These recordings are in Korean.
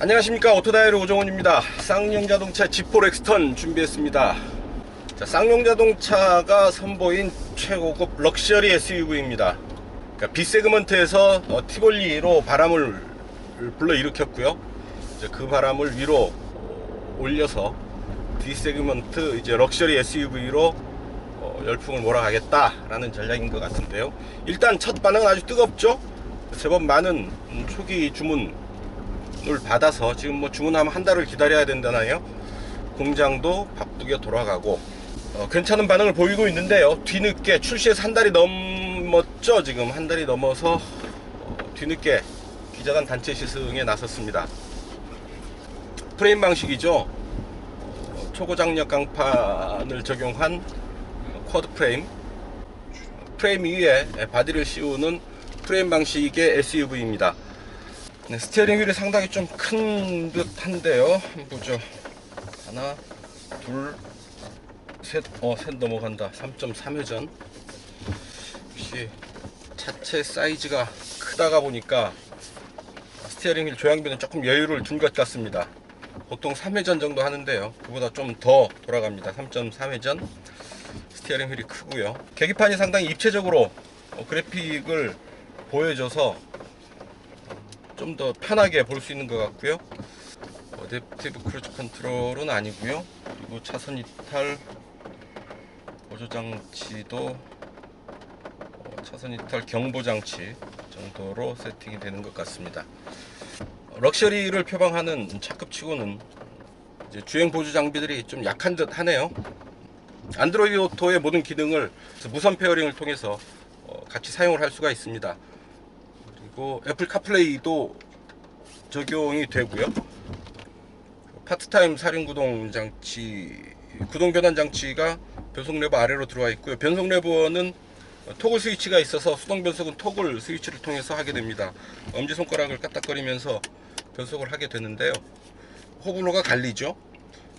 안녕하십니까, 오토다이로 오정훈입니다. 쌍용자동차 G4 렉스턴 준비했습니다. 자, 쌍용자동차가 선보인 최고급 럭셔리 SUV입니다. 그러니까 B세그먼트에서 티볼리로 바람을 불러일으켰고요. 이제 그 바람을 위로 올려서 D세그먼트 이제 럭셔리 SUV로 열풍을 몰아가겠다라는 전략인 것 같은데요. 일단 첫 반응은 아주 뜨겁죠. 제법 많은 초기 주문을 받아서 지금 뭐 주문하면 한 달을 기다려야 된다나요. 공장도 바쁘게 돌아가고 괜찮은 반응을 보이고 있는데요. 뒤늦게 출시해서 한 달이 넘었죠. 지금 한 달이 넘어서 뒤늦게 기자단 단체 시승에 나섰습니다. 프레임 방식이죠. 초고장력 강판을 적용한 쿼드 프레임 위에 바디를 씌우는 프레임 방식의 SUV입니다. 네, 스티어링 휠이 상당히 좀 큰 듯한데요. 한번 보죠. 하나, 둘, 셋, 셋 넘어간다. 3.3회전. 역시 차체 사이즈가 크다가 보니까 스티어링 휠 조향비는 조금 여유를 준 것 같습니다. 보통 3회전 정도 하는데요. 그보다 좀 더 돌아갑니다. 3.3회전. 스티어링 휠이 크고요. 계기판이 상당히 입체적으로 그래픽을 보여줘서 좀 더 편하게 볼 수 있는 것 같고요. 어댑티브 크루즈 컨트롤은 아니고요. 그리고 차선 이탈 보조장치도 차선 이탈 경보장치 정도로 세팅이 되는 것 같습니다. 럭셔리를 표방하는 차급치고는 이제 주행 보조 장비들이 좀 약한 듯 하네요. 안드로이드 오토의 모든 기능을 무선 페어링을 통해서 같이 사용을 할 수가 있습니다. 그리고 애플 카플레이도 적용이 되고요. 파트타임 사륜구동 장치, 구동 변환 장치가 변속 레버 아래로 들어와 있고요. 변속 레버는 토글 스위치가 있어서 수동 변속은 토글 스위치를 통해서 하게 됩니다. 엄지손가락을 까딱거리면서 변속을 하게 되는데요. 호불호가 갈리죠.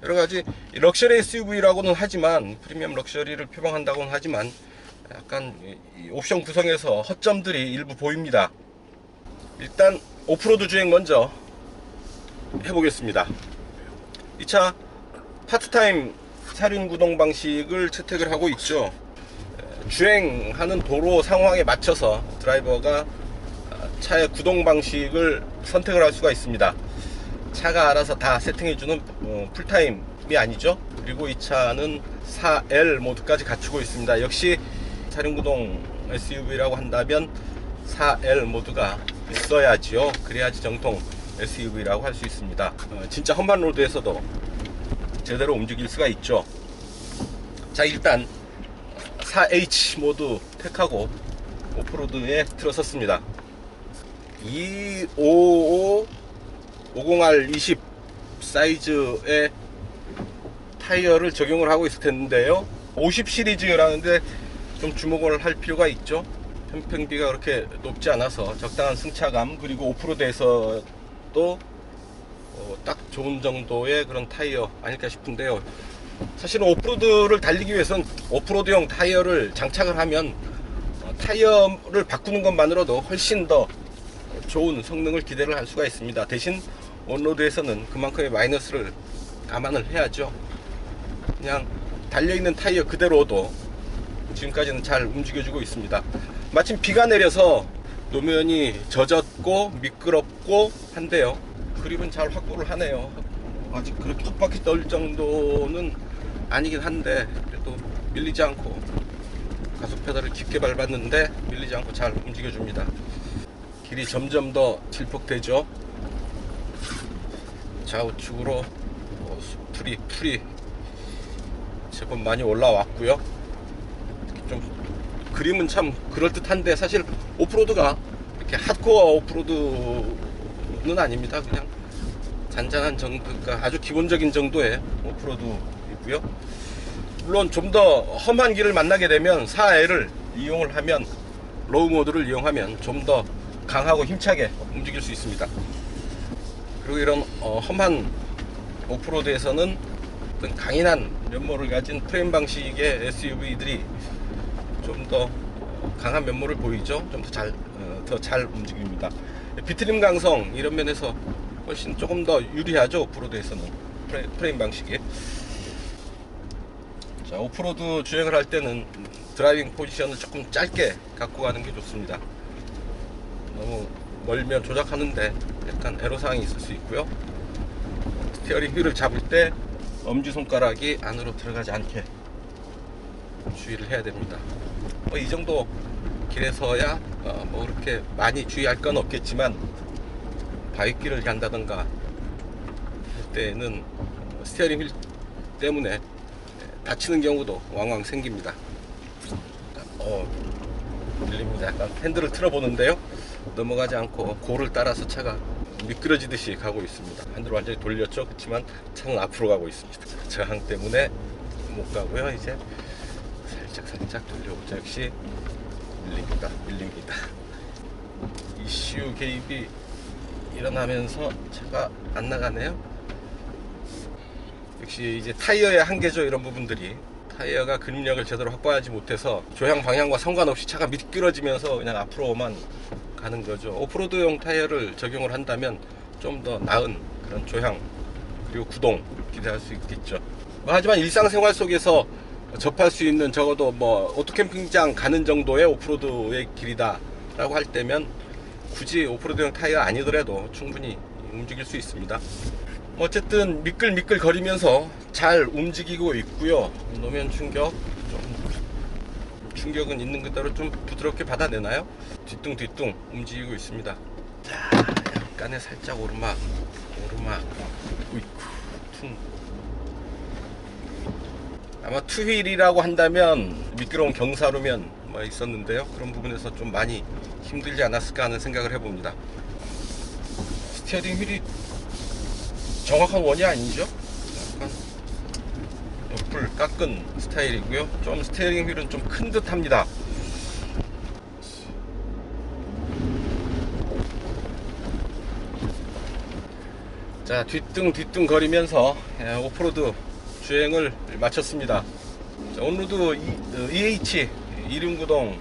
여러가지 럭셔리 SUV라고는 하지만, 프리미엄 럭셔리를 표방한다고는 하지만 약간 옵션 구성에서 허점들이 일부 보입니다. 일단 오프로드 주행 먼저 해보겠습니다. 이 차 파트타임 사륜구동 방식을 채택을 하고 있죠. 주행하는 도로 상황에 맞춰서 드라이버가 차의 구동 방식을 선택을 할 수가 있습니다. 차가 알아서 다 세팅해주는 풀타임이 아니죠. 그리고 이 차는 4L 모드까지 갖추고 있습니다. 역시 사륜구동 SUV라고 한다면 4L 모드가 있어야지요. 그래야지 정통 SUV라고 할 수 있습니다. 진짜 험한 로드에서도 제대로 움직일 수가 있죠. 자, 일단 4H 모드 택하고 오프로드에 들어섰습니다. 255 50R20 사이즈의 타이어를 적용을 하고 있을 텐데요. 50 시리즈라는데 좀 주목을 할 필요가 있죠. 평평비가 그렇게 높지 않아서 적당한 승차감, 그리고 오프로드에서도 딱 좋은 정도의 그런 타이어 아닐까 싶은데요. 사실은 오프로드를 달리기 위해서는 오프로드용 타이어를 장착을 하면 타이어를 바꾸는 것만으로도 훨씬 더 좋은 성능을 기대를 할 수가 있습니다. 대신 온로드에서는 그만큼의 마이너스를 감안을 해야죠. 그냥 달려있는 타이어 그대로도 지금까지는 잘 움직여주고 있습니다. 마침 비가 내려서 노면이 젖었고 미끄럽고 한데요. 그립은 잘 확보를 하네요. 아직 그렇게 헛바퀴 떨 정도는 아니긴 한데 그래도 밀리지 않고, 가속 페달을 깊게 밟았는데 밀리지 않고 잘 움직여줍니다. 길이 점점 더 질퍽되죠. 좌우측으로 풀이 제법 많이 올라왔고요. 좀 그림은 참 그럴듯한데 사실 오프로드가 이렇게 핫코어 오프로드는 아닙니다. 그냥 잔잔한 정도, 그러니까 아주 기본적인 정도의 오프로드이고요. 물론 좀 더 험한 길을 만나게 되면 4L을 이용을 하면, 로우 모드를 이용하면 좀 더 강하고 힘차게 움직일 수 있습니다. 그리고 이런 험한 오프로드에서는 어떤 강인한 면모를 가진 프레임 방식의 SUV들이 좀 더 강한 면모를 보이죠. 좀 더 잘 움직입니다. 비트림 강성 이런 면에서 훨씬 조금 더 유리하죠, 오프로드에서는. 프레임 방식이. 자, 오프로드 주행을 할 때는 드라이빙 포지션을 조금 짧게 갖고 가는 게 좋습니다. 너무 멀면 조작하는데 약간 애로사항이 있을 수 있고요. 스티어링 휠을 잡을 때 엄지손가락이 안으로 들어가지 않게 주의를 해야 됩니다. 이 정도 길에서야 뭐 그렇게 많이 주의할 건 없겠지만, 바위길을 간다던가 할 때는 스티어링 휠 때문에 다치는 경우도 왕왕 생깁니다. 밀립니다. 약간 핸들을 틀어보는데요, 넘어가지 않고 고를 따라서 차가 미끄러지듯이 가고 있습니다. 핸들을 완전히 돌렸죠. 그렇지만 차는 앞으로 가고 있습니다. 저항 때문에 못 가고요. 이제 살짝 돌려보자. 역시 밀립니다. 이슈 개입이 일어나면서 차가 안 나가네요. 역시 이제 타이어의 한계죠. 이런 부분들이 타이어가 그립력을 제대로 확보하지 못해서 조향 방향과 상관없이 차가 미끄러지면서 그냥 앞으로만 가는 거죠. 오프로드용 타이어를 적용을 한다면 좀 더 나은 그런 조향 그리고 구동 기대할 수 있겠죠. 하지만 일상생활 속에서 접할 수 있는, 적어도 뭐 오토캠핑장 가는 정도의 오프로드의 길이다 라고 할 때면 굳이 오프로드용 타이어 아니더라도 충분히 움직일 수 있습니다. 어쨌든 미끌미끌 거리면서 잘 움직이고 있고요. 노면 충격은 있는 그대로 좀 부드럽게 받아내나요? 뒤뚱 움직이고 있습니다. 자, 약간의 살짝 오르막 우이쿠 퉁. 아마 투휠이라고 한다면 미끄러운 경사로면 뭐 있었는데요, 그런 부분에서 좀 많이 힘들지 않았을까 하는 생각을 해봅니다. 스티어링 휠이 정확한 원이 아니죠. 약간 옆을 깎은 스타일이고요. 좀 스티어링 휠은 좀 큰 듯 합니다. 자, 뒤뚱 거리면서 오프로드 주행을 마쳤습니다. 자, 온로드 EH 이륜 구동이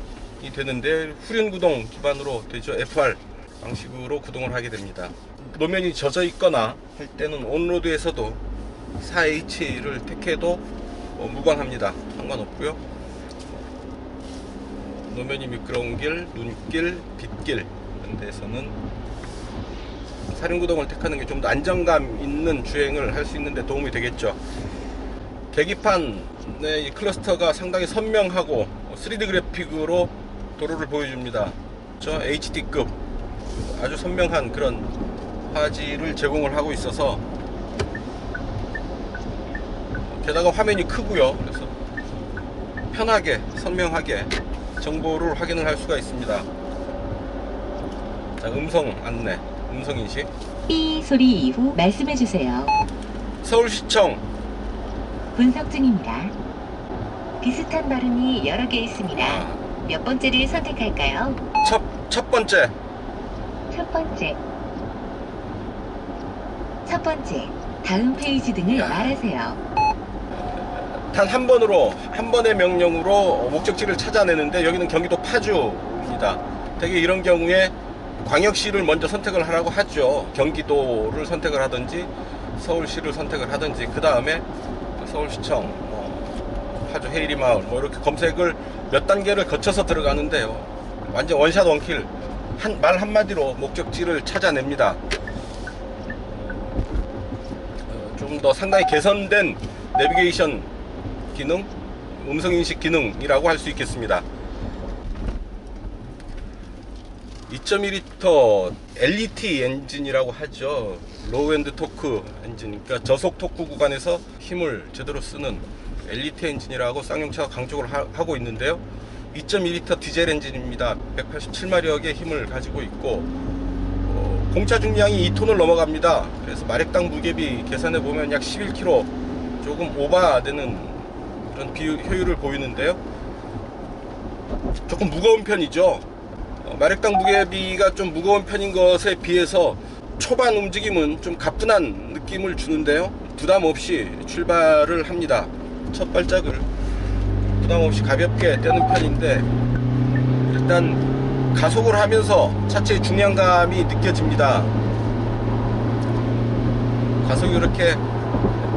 되는데 후륜 구동 기반으로 되죠. FR 방식으로 구동을 하게 됩니다. 노면이 젖어 있거나 할 때는 온로드에서도 4H를 택해도 무방합니다. 상관없고요. 노면이 미끄러운 길, 눈길, 빗길 이런 데서는 사륜구동을 택하는 게 좀 더 안정감 있는 주행을 할 수 있는데 도움이 되겠죠. 계기판의 이 클러스터가 상당히 선명하고 3D 그래픽으로 도로를 보여줍니다. 저 HD급 아주 선명한 그런 화질을 제공을 하고 있어서, 게다가 화면이 크고요. 그래서 편하게 선명하게 정보를 확인을 할 수가 있습니다. 자, 음성 안내, 음성 인식. 삐 소리 이후 말씀해주세요. 서울시청 분석 중입니다. 비슷한 발음이 여러 개 있습니다. 몇 번째를 선택할까요? 첫 번째. 첫 번째. 다음 페이지 등을 말하세요. 단 한 번의 명령으로 목적지를 찾아내는데, 여기는 경기도 파주입니다. 대개 이런 경우에 광역시를 먼저 선택을 하라고 하죠. 경기도를 선택을 하든지 서울시를 선택을 하든지, 그 다음에 서울시청, 파주 헤이리마을 이렇게 검색을 몇 단계를 거쳐서 들어가는데요, 완전 원샷 원킬, 말 한마디로 목적지를 찾아냅니다. 좀 더 상당히 개선된 내비게이션 기능, 음성인식 기능이라고 할 수 있겠습니다. 2.1L LET 엔진이라고 하죠. 로우 엔드 토크 엔진, 그러니까 저속 토크 구간에서 힘을 제대로 쓰는 LET 엔진이라고 쌍용차가 강조를 하고 있는데요, 2.2L 디젤 엔진입니다. 187마력의 힘을 가지고 있고, 공차 중량이 2톤을 넘어갑니다. 그래서 마력당 무게비 계산해 보면 약 11kg 조금 오버되는 그런 효율을 보이는데요, 조금 무거운 편이죠. 마력당 무게비가 좀 무거운 편인 것에 비해서 초반 움직임은 좀 가뿐한 느낌을 주는데요, 부담 없이 출발을 합니다. 첫 발짝을 부담 없이 가볍게 떼는 편인데, 일단 가속을 하면서 차체의 중량감이 느껴집니다. 가속이 그렇게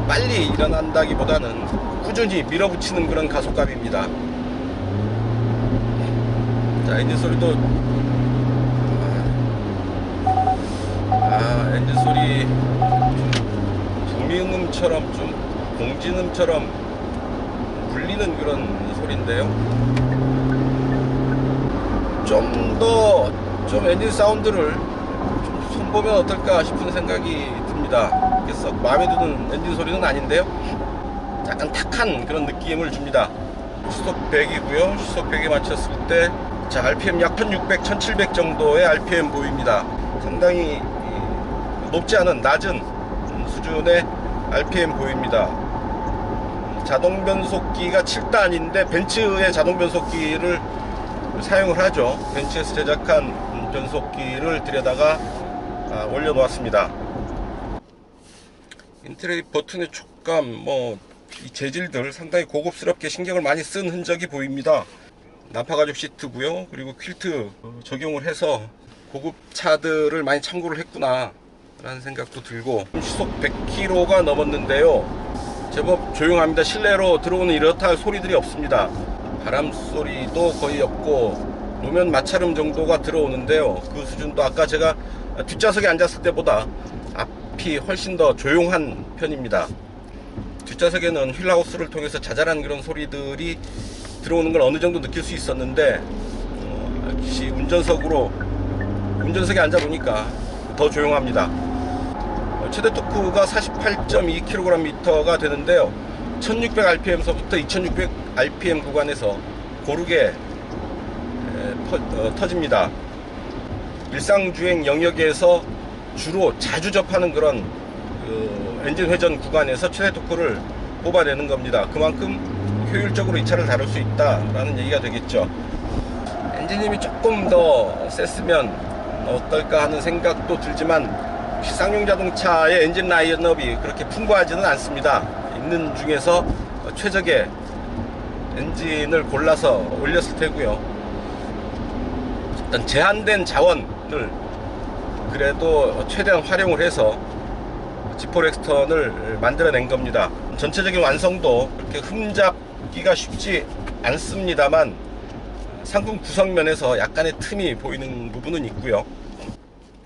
빨리 일어난다기보다는 꾸준히 밀어붙이는 그런 가속감입니다. 자, 엔진 소리도 엔진 소리 부미음처럼 좀 공진음처럼 울리는 그런 소리인데요. 좀 엔진 사운드를 좀 손보면 어떨까 싶은 생각이 듭니다. 그래서 마음에 드는 엔진 소리는 아닌데요, 약간 탁한 그런 느낌을 줍니다. 시속 100이고요 시속 100에 맞췄을 때 자, RPM 약 1600, 1700 정도의 RPM 보입니다. 상당히 높지 않은 낮은 수준의 RPM 보입니다. 자동 변속기가 7단인데 벤츠의 자동 변속기를 사용을 하죠. 벤츠에서 제작한 변속기를 들여다가 올려 놓았습니다. 인테리어 버튼의 촉감, 이 재질들 상당히 고급스럽게 신경을 많이 쓴 흔적이 보입니다. 난파 가죽 시트고요, 그리고 퀼트 적용을 해서 고급 차들을 많이 참고를 했구나 라는 생각도 들고, 시속 100km가 넘었는데요 제법 조용합니다. 실내로 들어오는 이렇다 할 소리들이 없습니다. 바람 소리도 거의 없고 노면 마찰음 정도가 들어오는데요, 그 수준도 아까 제가 뒷좌석에 앉았을 때보다 앞이 훨씬 더 조용한 편입니다. 뒷좌석에는 휠하우스를 통해서 자잘한 그런 소리들이 들어오는 걸 어느 정도 느낄 수 있었는데, 역시 운전석에 앉아 보니까 더 조용합니다. 최대 토크가 48.2kgm가 되는데요, 1600rpm서부터 2600rpm 구간에서 고르게 터집니다. 일상주행 영역에서 주로 자주 접하는 그런 엔진 회전 구간에서 최대 토크를 뽑아내는 겁니다. 그만큼 효율적으로 이 차를 다룰 수 있다라는 얘기가 되겠죠. 엔진힘이 조금 더 셌으면 어떨까 하는 생각도 들지만, 쌍용 자동차의 엔진 라인업이 그렇게 풍부하지는 않습니다. 있는 중에서 최적의 엔진을 골라서 올렸을 테고요. 일단 제한된 자원을 그래도 최대한 활용을 해서 G4 엑스턴을 만들어낸 겁니다. 전체적인 완성도 그렇게 흠잡기가 쉽지 않습니다만, 상품 구성면에서 약간의 틈이 보이는 부분은 있고요.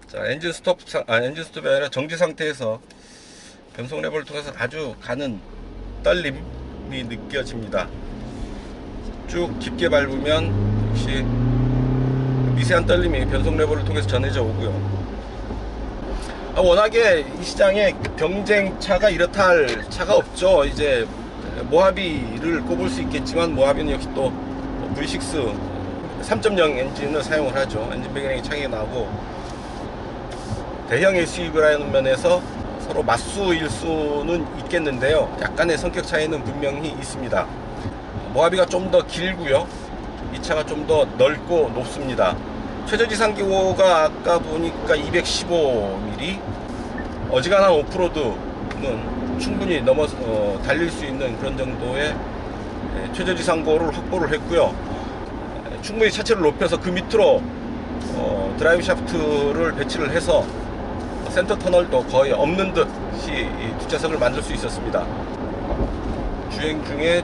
자, 엔진 스톱이 아니라 정지 상태에서 변속 레버를 통해서 아주 가는 떨림이 느껴집니다. 쭉 깊게 밟으면 역시 미세한 떨림이 변속 레버를 통해서 전해져 오고요. 워낙에 이 시장에 경쟁차가 이렇다 할 차가 없죠. 이제 모하비를 꼽을 수 있겠지만, 모하비는 역시 또 V6 3.0 엔진을 사용을 하죠. 엔진 배기량이 차이가 나고, 대형 SUV라는 면에서 서로 맞수일 수는 있겠는데요, 약간의 성격 차이는 분명히 있습니다. 모하비가 좀 더 길고요, 이 차가 좀 더 넓고 높습니다. 최저지상기호가 아까 보니까 215mm, 어지간한 오프로드는 충분히 넘어서 달릴 수 있는 그런 정도의 최저지상고를 확보를 했고요. 충분히 차체를 높여서 그 밑으로 드라이브 샤프트를 배치를 해서 센터 터널도 거의 없는 듯이 뒷좌석을 만들 수 있었습니다. 주행 중에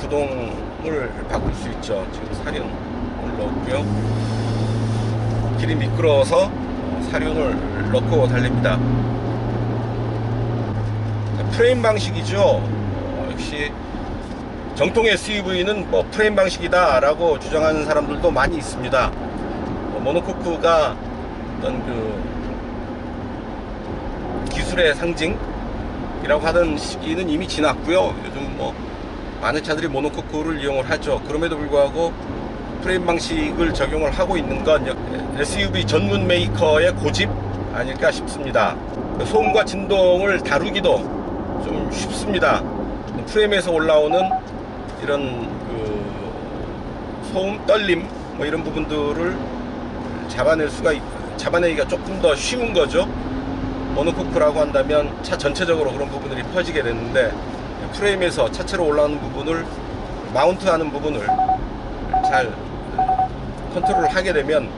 구동을 바꿀 수 있죠. 지금 사륜을 넣었고요, 길이 미끄러워서 사륜을 넣고 달립니다. 프레임 방식이죠. 역시 정통 SUV는 프레임 방식이다 라고 주장하는 사람들도 많이 있습니다. 모노코크가 어떤 기술의 상징이라고 하던 시기는 이미 지났고요. 요즘 많은 차들이 모노코크를 이용을 하죠. 그럼에도 불구하고 프레임 방식을 적용을 하고 있는 건 SUV 전문 메이커의 고집 아닐까 싶습니다. 소음과 진동을 다루기도 좀 쉽습니다. 프레임에서 올라오는 이런 소음, 떨림 이런 부분들을 잡아내기가 조금 더 쉬운 거죠. 모노코크라고 한다면 차 전체적으로 그런 부분들이 퍼지게 되는데, 프레임에서 차체로 올라오는 부분을, 마운트하는 부분을 잘 컨트롤을 하게 되면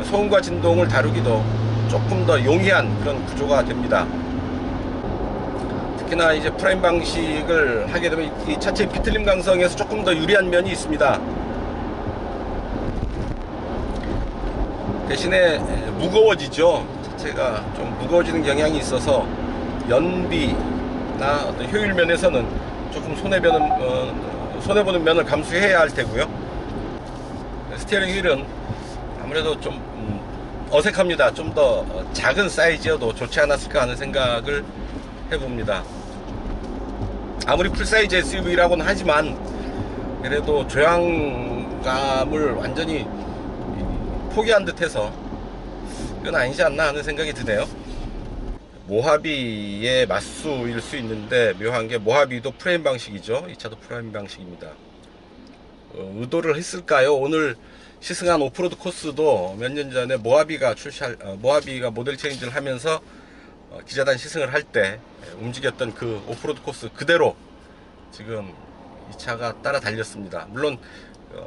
소음과 진동을 다루기도 조금 더 용이한 그런 구조가 됩니다. 특히나 이제 프라임 방식을 하게 되면 이 차체 비틀림 강성에서 조금 더 유리한 면이 있습니다. 대신에 무거워지죠. 차체가 좀 무거워지는 경향이 있어서 연비나 어떤 효율 면에서는 조금 손해보는 면을 감수해야 할 테고요. 스티어링 휠은 아무래도 좀 어색합니다. 좀 더 작은 사이즈여도 좋지 않았을까 하는 생각을 해봅니다. 아무리 풀사이즈 SUV라고는 하지만 그래도 조향감을 완전히 포기한 듯해서 그건 아니지 않나 하는 생각이 드네요. 모하비의 맞수일 수 있는데 묘한 게 모하비도 프레임 방식이죠. 이 차도 프레임 방식입니다. 의도를 했을까요? 오늘 시승한 오프로드 코스도 몇 년 전에 모하비가 모델 체인지를 하면서 기자단 시승을 할 때 움직였던 그 오프로드 코스 그대로 지금 이 차가 따라 달렸습니다. 물론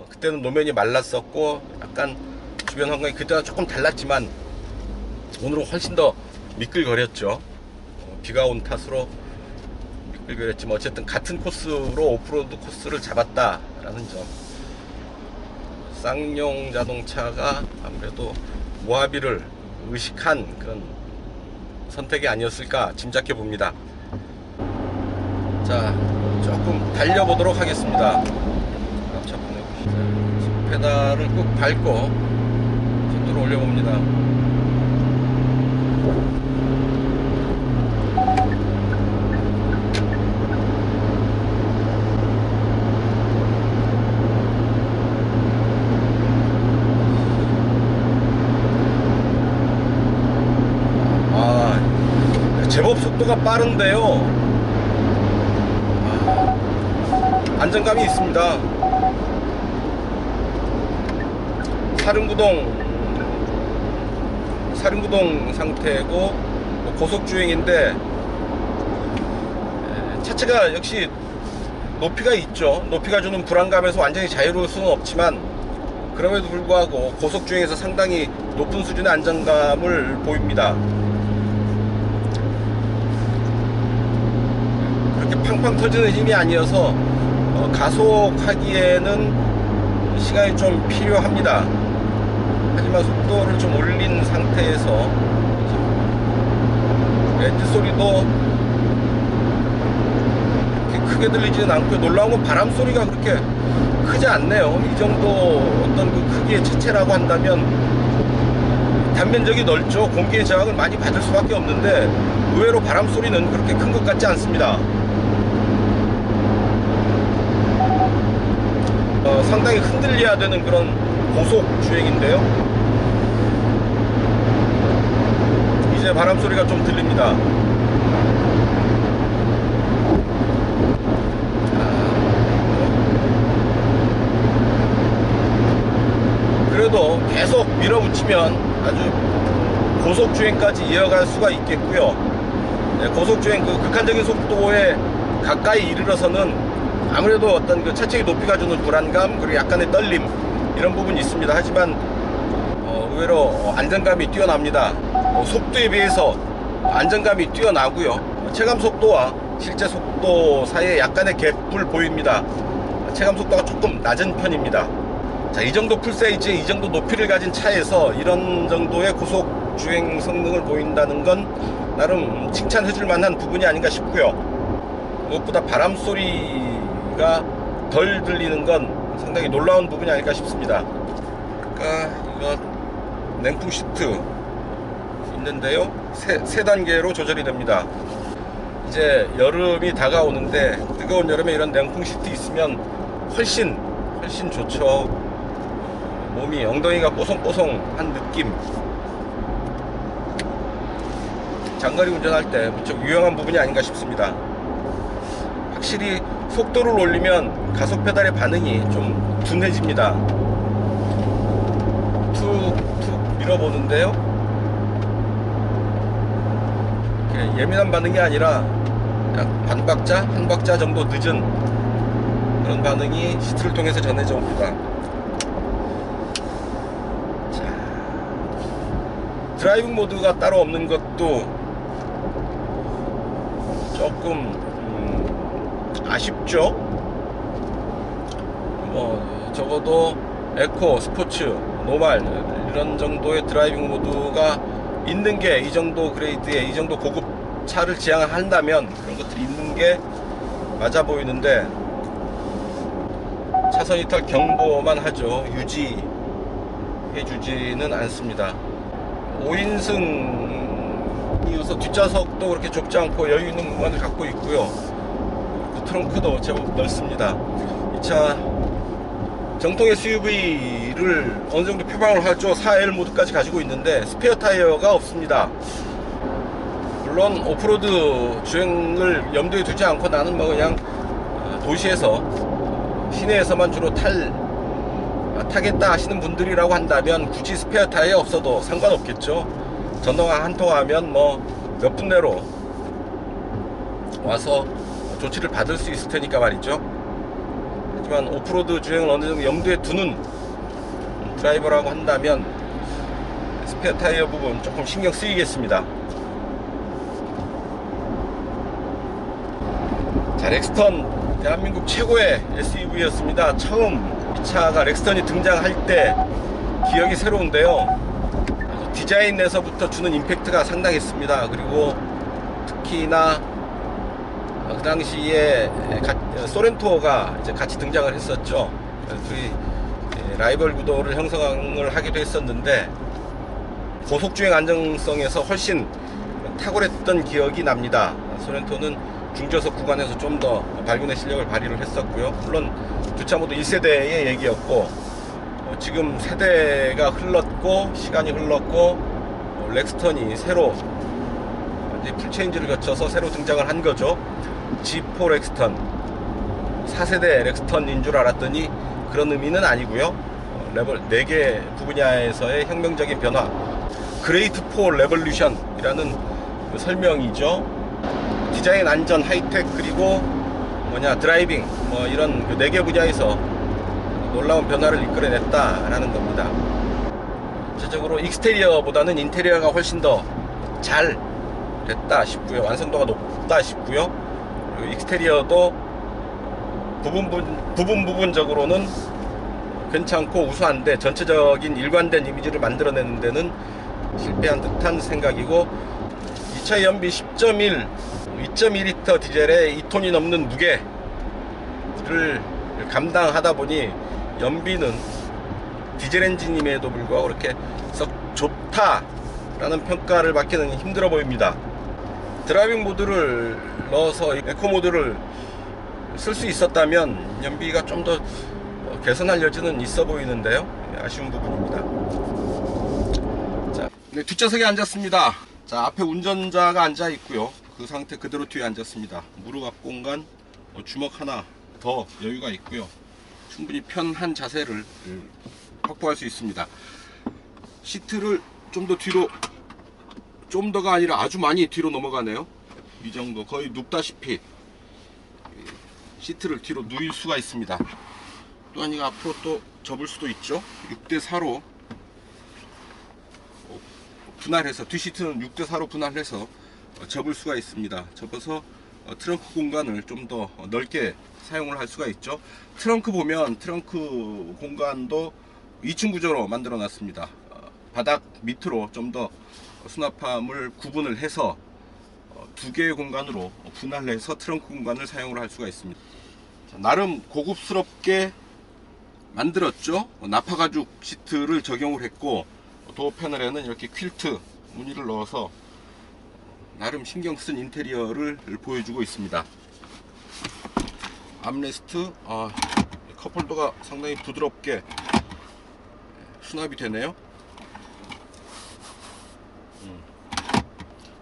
그때는 노면이 말랐었고 약간 주변 환경이 그때와 조금 달랐지만 오늘은 훨씬 더 미끌거렸죠. 비가 온 탓으로 미끌거렸지만 어쨌든 같은 코스로 오프로드 코스를 잡았다라는 점. 쌍용 자동차가 아무래도 모하비를 의식한 그런 선택이 아니었을까 짐작해 봅니다. 자, 조금 달려보도록 하겠습니다. 페달을 꾹 밟고 속도를 올려봅니다. 제법 속도가 빠른데요. 안정감이 있습니다. 사륜구동 상태고 고속주행인데 차체가 역시 높이가 있죠. 높이가 주는 불안감에서 완전히 자유로울 수는 없지만 그럼에도 불구하고 고속주행에서 상당히 높은 수준의 안정감을 보입니다. 팡팡 터지는 힘이 아니어서 가속하기에는 시간이 좀 필요합니다. 하지만 속도를 좀 올린 상태에서 엔진 소리도 그렇게 크게 들리지는 않고요. 놀라운 건 바람 소리가 그렇게 크지 않네요. 이 정도 어떤 그 크기의 차체라고 한다면 단면적이 넓죠. 공기의 저항을 많이 받을 수밖에 없는데 의외로 바람 소리는 그렇게 큰 것 같지 않습니다. 상당히 흔들려야 되는 그런 고속 주행인데요. 이제 바람 소리가 좀 들립니다. 그래도 계속 밀어붙이면 아주 고속 주행까지 이어갈 수가 있겠고요. 고속 주행 그 극한적인 속도에 가까이 이르러서는 아무래도 어떤 그 차체의 높이가 주는 불안감 그리고 약간의 떨림 이런 부분이 있습니다. 하지만 의외로 안정감이 뛰어납니다. 속도에 비해서 안정감이 뛰어나고요. 체감 속도와 실제 속도 사이에 약간의 갭을 보입니다. 체감 속도가 조금 낮은 편입니다. 자, 이 정도 풀사이즈의 이 정도 높이를 가진 차에서 이런 정도의 고속 주행 성능을 보인다는 건 나름 칭찬해 줄 만한 부분이 아닌가 싶고요. 무엇보다 바람 소리가 덜 들리는 건 상당히 놀라운 부분이 아닐까 싶습니다. 그러니까 이거 냉풍 시트 있는데요, 세 단계로 조절이 됩니다. 이제 여름이 다가오는데 뜨거운 여름에 이런 냉풍 시트 있으면 훨씬 좋죠. 몸이 엉덩이가 뽀송뽀송한 느낌. 장거리 운전할 때 무척 유용한 부분이 아닌가 싶습니다. 확실히 속도를 올리면 가속 페달의 반응이 좀 둔해집니다. 툭툭 밀어보는데요, 이렇게 예민한 반응이 아니라 약 한 박자 정도 늦은 그런 반응이 시트를 통해서 전해져 옵니다. 자, 드라이빙 모드가 따로 없는 것도 조금 아쉽죠. 뭐 적어도 에코, 스포츠, 노말 이런 정도의 드라이빙 모드가 있는 게, 이 정도 그레이드의 이 정도 고급 차를 지향한다면 그런 것들이 있는 게 맞아 보이는데, 차선 이탈 경보만 하죠. 유지해주지는 않습니다. 5인승이어서 뒷좌석도 그렇게 좁지 않고 여유 있는 공간을 갖고 있고요. 그 트렁크도 제법 넓습니다. 이 차 정통 SUV를 어느 정도 표방을 하죠. 4L 모드까지 가지고 있는데 스페어 타이어가 없습니다. 물론 오프로드 주행을 염두에 두지 않고 나는 뭐 그냥 도시에서, 시내에서만 주로 타겠다 하시는 분들이라고 한다면 굳이 스페어 타이어 없어도 상관없겠죠. 전동화 한 통 하면 뭐 몇 분 내로 와서 조치를 받을 수 있을 테니까 말이죠. 하지만 오프로드 주행을 어느 정도 염두에 두는 드라이버라고 한다면 스페어 타이어 부분 조금 신경 쓰이겠습니다. 자, 렉스턴 대한민국 최고의 SUV였습니다. 처음 이 차가 렉스턴이 등장할 때 기억이 새로운데요. 디자인에서부터 주는 임팩트가 상당했습니다. 그리고 특히나 그 당시에 소렌토가 이제 같이 등장을 했었죠. 둘이 라이벌 구도를 형성을 하기도 했었는데 고속주행 안정성에서 훨씬 탁월했던 기억이 납니다. 소렌토는 중저속 구간에서 좀 더 발군의 실력을 발휘를 했었고요. 물론 두 차 모두 1세대의 얘기였고, 지금 세대가 흘렀고 시간이 흘렀고 렉스턴이 새로 풀체인지를 거쳐서 새로 등장을 한 거죠. G4 렉스턴, 4세대 렉스턴인 줄 알았더니 그런 의미는 아니고요. 레벨 4개 분야에서의 혁명적인 변화, 그레이트 4 레볼루션이라는 그 설명이죠. 디자인, 안전, 하이텍, 그리고 드라이빙, 뭐 이런 그 4개 분야에서 놀라운 변화를 이끌어냈다라는 겁니다. 전체적으로 익스테리어보다는 인테리어가 훨씬 더 잘 됐다 싶고요. 완성도가 높다 싶고요. 그리고 익스테리어도 부분적으로는 괜찮고 우수한데 전체적인 일관된 이미지를 만들어내는 데는 실패한 듯한 생각이고, 이 차의 연비 10.1, 2.2리터 디젤에 2톤이 넘는 무게를 감당하다 보니 연비는 디젤 엔진임에도 불구하고 그렇게 썩 좋다라는 평가를 받기는 힘들어 보입니다. 드라이빙 모드를 넣어서 에코 모드를 쓸 수 있었다면 연비가 좀 더 개선할 여지는 있어 보이는데요. 아쉬운 부분입니다. 자, 네, 뒷좌석에 앉았습니다. 자, 앞에 운전자가 앉아 있고요. 그 상태 그대로 뒤에 앉았습니다. 무릎 앞 공간, 주먹 하나 더 여유가 있고요. 충분히 편한 자세를 확보할 수 있습니다. 시트를 좀 더 뒤로, 좀 더가 아니라 아주 많이 뒤로 넘어가네요. 이 정도, 거의 눕다시피 시트를 뒤로 누일 수가 있습니다. 또한 이거 앞으로 또 접을 수도 있죠. 6대4로 분할해서, 뒷시트는 6대4로 분할해서 접을 수가 있습니다. 접어서 트렁크 공간을 좀 더 넓게 사용을 할 수가 있죠. 트렁크 보면 트렁크 공간도 2층 구조로 만들어 놨습니다. 바닥 밑으로 좀 더 수납함을 구분을 해서 2개의 공간으로 분할해서 트렁크 공간을 사용을 할 수가 있습니다. 자, 나름 고급스럽게 만들었죠. 나파 가죽 시트를 적용을 했고, 도어 패널에는 이렇게 퀼트 무늬를 넣어서 나름 신경 쓴 인테리어를 보여주고 있습니다. 암레스트, 컵홀더가 상당히 부드럽게 수납이 되네요.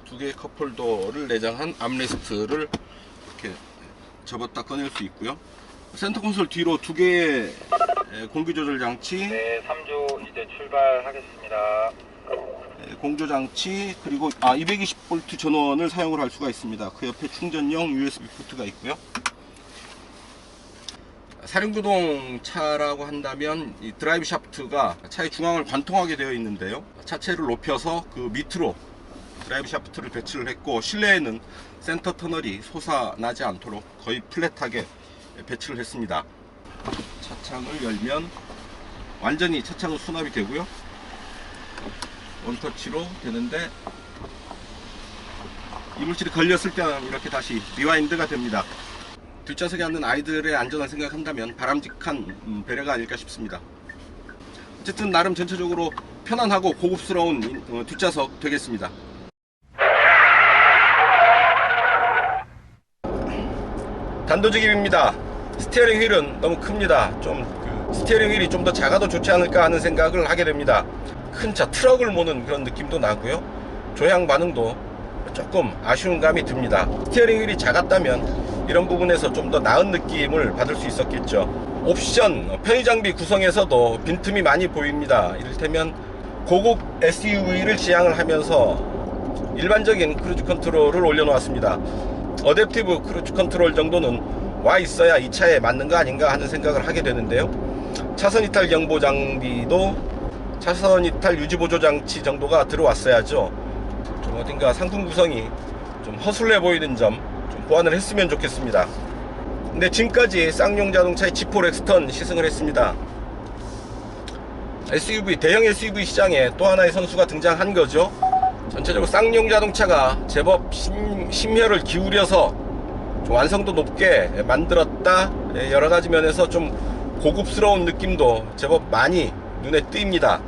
2개의 컵홀더를 내장한 암레스트를 이렇게 접었다 꺼낼 수 있고요. 센터 콘솔 뒤로 2개의 공기 조절 장치, 네, 3조 이제 출발하겠습니다. 공조 장치, 그리고 220V 전원을 사용을 할 수가 있습니다. 그 옆에 충전용 USB 포트가 있고요. 사륜구동 차라고 한다면 이 드라이브 샤프트가 차의 중앙을 관통하게 되어 있는데요. 차체를 높여서 그 밑으로 드라이브 샤프트를 배치를 했고, 실내에는 센터 터널이 솟아나지 않도록 거의 플랫하게 배치를 했습니다. 차창을 열면 완전히 차창은 수납이 되고요, 원터치로 되는데 이물질이 걸렸을 때는 이렇게 다시 리와인드가 됩니다. 뒷좌석에 앉는 아이들의 안전을 생각한다면 바람직한 배려가 아닐까 싶습니다. 어쨌든 나름 전체적으로 편안하고 고급스러운 뒷좌석 되겠습니다. 단도직입입니다. 스티어링 휠은 너무 큽니다. 스티어링 휠이 좀 더 작아도 좋지 않을까 하는 생각을 하게 됩니다. 큰 차 트럭을 모는 그런 느낌도 나고요, 조향 반응도 조금 아쉬운 감이 듭니다. 스티어링 휠이 작았다면 이런 부분에서 좀 더 나은 느낌을 받을 수 있었겠죠. 옵션, 편의장비 구성에서도 빈틈이 많이 보입니다. 이를테면 고급 SUV를 지향을 하면서 일반적인 크루즈 컨트롤을 올려놓았습니다. 어댑티브 크루즈 컨트롤 정도는 와 있어야 이 차에 맞는 거 아닌가 하는 생각을 하게 되는데요, 차선 이탈 경보 장비도 차선 이탈 유지 보조 장치 정도가 들어왔어야죠. 좀 어딘가 상품 구성이 좀 허술해 보이는 점 좀 보완을 했으면 좋겠습니다. 근데 지금까지 쌍용 자동차의 G4 엑스턴 시승을 했습니다. SUV, 대형 SUV 시장에 또 하나의 선수가 등장한 거죠. 전체적으로 쌍용 자동차가 제법 심혈을 기울여서 좀 완성도 높게 만들었다, 여러가지 면에서 좀 고급스러운 느낌도 제법 많이 눈에 띕니다.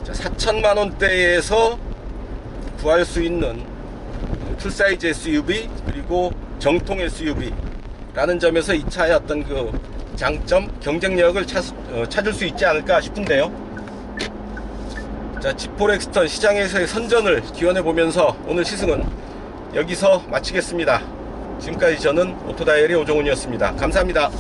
4천만원대에서 구할 수 있는 풀사이즈 SUV 그리고 정통 SUV 라는 점에서 이 차의 어떤 그 장점, 경쟁력을 찾을 수 있지 않을까 싶은데요. 자, G4 엑스턴 시장에서의 선전을 기원해 보면서 오늘 시승은 여기서 마치겠습니다. 지금까지 저는 오토다이어리 오종훈이었습니다. 감사합니다.